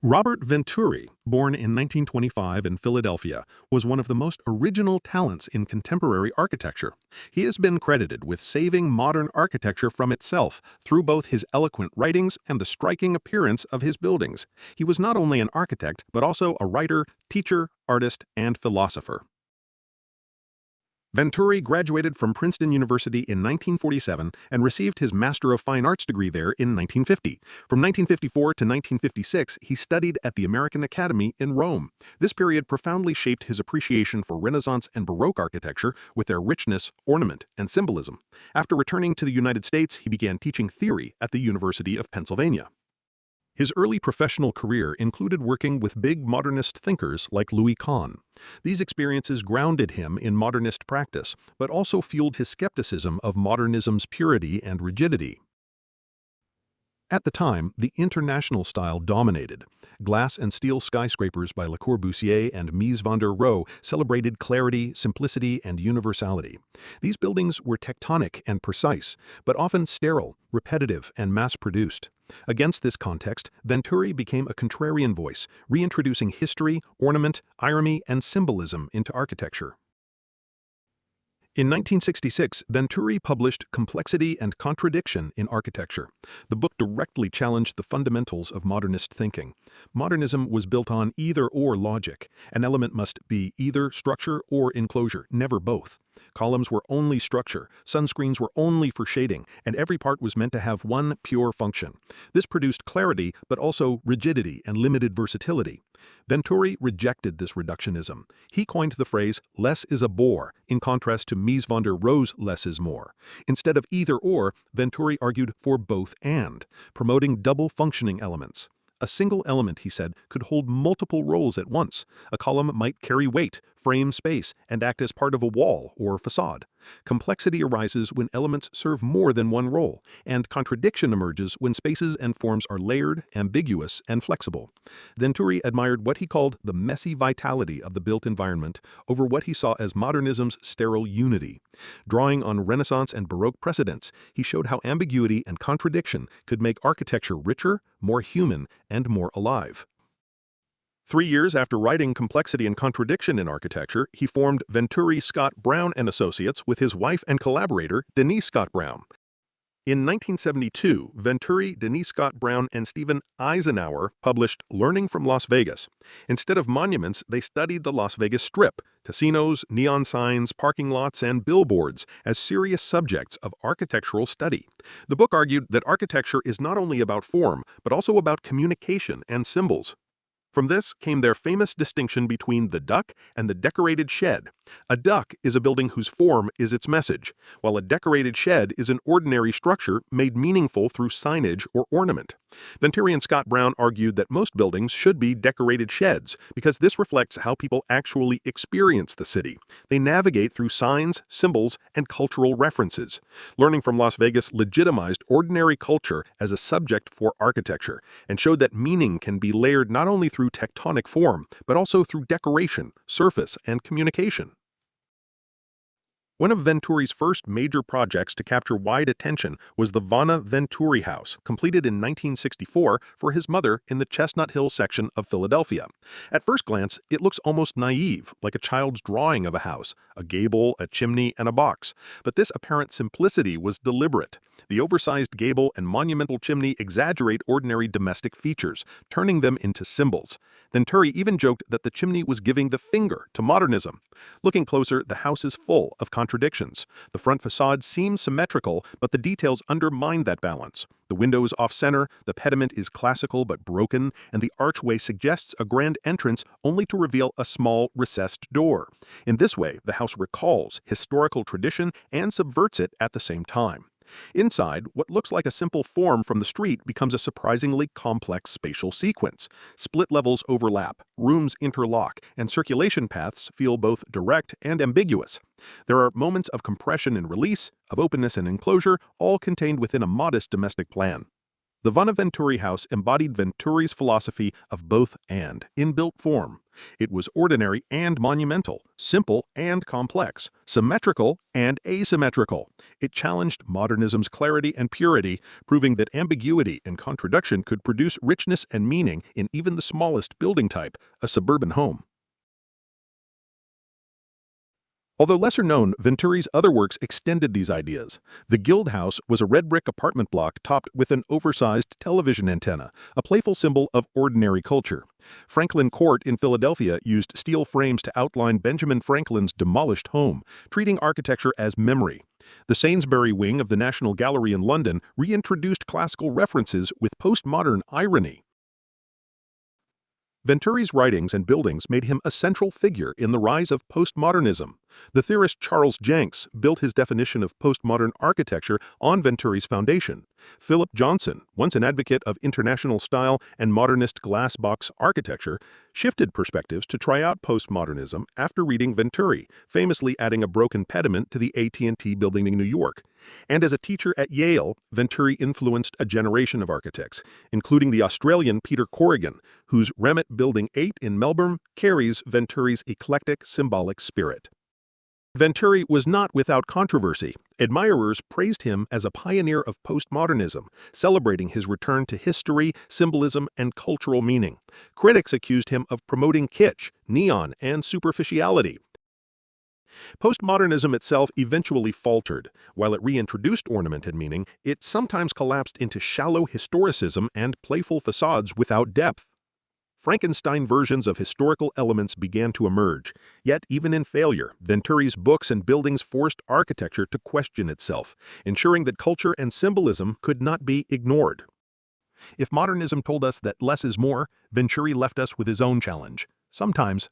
Robert Venturi, born in 1925 in Philadelphia, was one of the most original talents in contemporary architecture. He has been credited with saving modern architecture from itself through both his eloquent writings and the striking appearance of his buildings. He was not only an architect, but also a writer, teacher, artist, and philosopher. Venturi graduated from Princeton University in 1947 and received his Master of Fine Arts degree there in 1950. From 1954 to 1956, he studied at the American Academy in Rome. This period profoundly shaped his appreciation for Renaissance and Baroque architecture with their richness, ornament, and symbolism. After returning to the United States, he began teaching theory at the University of Pennsylvania. His early professional career included working with big modernist thinkers like Louis Kahn. These experiences grounded him in modernist practice, but also fueled his skepticism of modernism's purity and rigidity. At the time, the international style dominated. Glass and steel skyscrapers by Le Corbusier and Mies van der Rohe celebrated clarity, simplicity, and universality. These buildings were tectonic and precise, but often sterile, repetitive, and mass-produced. Against this context, Venturi became a contrarian voice, reintroducing history, ornament, irony, and symbolism into architecture. In 1966, Venturi published Complexity and Contradiction in Architecture. The book directly challenged the fundamentals of modernist thinking. Modernism was built on either-or logic. An element must be either structure or enclosure, never both. Columns were only structure, sunscreens were only for shading, and every part was meant to have one pure function. This produced clarity, but also rigidity and limited versatility. Venturi rejected this reductionism. He coined the phrase, "less is a bore," in contrast to Mies van der Rohe's "less is more." Instead of either-or, Venturi argued for both and, promoting double-functioning elements. A single element, he said, could hold multiple roles at once. A column might carry weight, frame space, and act as part of a wall or facade. Complexity arises when elements serve more than one role, and contradiction emerges when spaces and forms are layered, ambiguous, and flexible. Venturi admired what he called the messy vitality of the built environment over what he saw as modernism's sterile unity. Drawing on Renaissance and Baroque precedents, he showed how ambiguity and contradiction could make architecture richer, more human, and more alive. 3 years after writing Complexity and Contradiction in Architecture, he formed Venturi Scott Brown and Associates with his wife and collaborator, Denise Scott Brown. In 1972, Venturi, Denise Scott Brown, and Stephen Eisenhower published Learning from Las Vegas. Instead of monuments, they studied the Las Vegas Strip, casinos, neon signs, parking lots, and billboards as serious subjects of architectural study. The book argued that architecture is not only about form, but also about communication and symbols. From this came their famous distinction between the duck and the decorated shed. A duck is a building whose form is its message, while a decorated shed is an ordinary structure made meaningful through signage or ornament. Venturi and Scott Brown argued that most buildings should be decorated sheds because this reflects how people actually experience the city. They navigate through signs, symbols, and cultural references. Learning from Las Vegas legitimized ordinary culture as a subject for architecture and showed that meaning can be layered not only through tectonic form, but also through decoration, surface, and communication. One of Venturi's first major projects to capture wide attention was the Vanna Venturi House, completed in 1964 for his mother in the Chestnut Hill section of Philadelphia. At first glance, it looks almost naive, like a child's drawing of a house, a gable, a chimney, and a box. But this apparent simplicity was deliberate. The oversized gable and monumental chimney exaggerate ordinary domestic features, turning them into symbols. Venturi even joked that the chimney was giving the finger to modernism. Looking closer, the house is full of contradictions. The front facade seems symmetrical, but the details undermine that balance. The window is off-center, the pediment is classical but broken, and the archway suggests a grand entrance only to reveal a small, recessed door. In this way, the house recalls historical tradition and subverts it at the same time. Inside, what looks like a simple form from the street becomes a surprisingly complex spatial sequence. Split levels overlap, rooms interlock, and circulation paths feel both direct and ambiguous. There are moments of compression and release, of openness and enclosure, all contained within a modest domestic plan. The Vanna Venturi house embodied Venturi's philosophy of both and, in built form. It was ordinary and monumental, simple and complex, symmetrical and asymmetrical. It challenged modernism's clarity and purity, proving that ambiguity and contradiction could produce richness and meaning in even the smallest building type, a suburban home. Although lesser known, Venturi's other works extended these ideas. The Guild House was a red brick apartment block topped with an oversized television antenna, a playful symbol of ordinary culture. Franklin Court in Philadelphia used steel frames to outline Benjamin Franklin's demolished home, treating architecture as memory. The Sainsbury wing of the National Gallery in London reintroduced classical references with postmodern irony. Venturi's writings and buildings made him a central figure in the rise of postmodernism. The theorist Charles Jenks built his definition of postmodern architecture on Venturi's foundation. Philip Johnson, once an advocate of international style and modernist glass box architecture, shifted perspectives to try out postmodernism after reading Venturi, famously adding a broken pediment to the AT&T building in New York. And as a teacher at Yale, Venturi influenced a generation of architects, including the Australian Peter Corrigan, whose Remit Building 8 in Melbourne carries Venturi's eclectic, symbolic spirit. Venturi was not without controversy. Admirers praised him as a pioneer of postmodernism, celebrating his return to history, symbolism, and cultural meaning. Critics accused him of promoting kitsch, neon, and superficiality. Postmodernism itself eventually faltered. While it reintroduced ornament and meaning, it sometimes collapsed into shallow historicism and playful facades without depth. Frankenstein versions of historical elements began to emerge. Yet, even in failure, Venturi's books and buildings forced architecture to question itself, ensuring that culture and symbolism could not be ignored. If modernism told us that less is more, Venturi left us with his own challenge. Sometimes,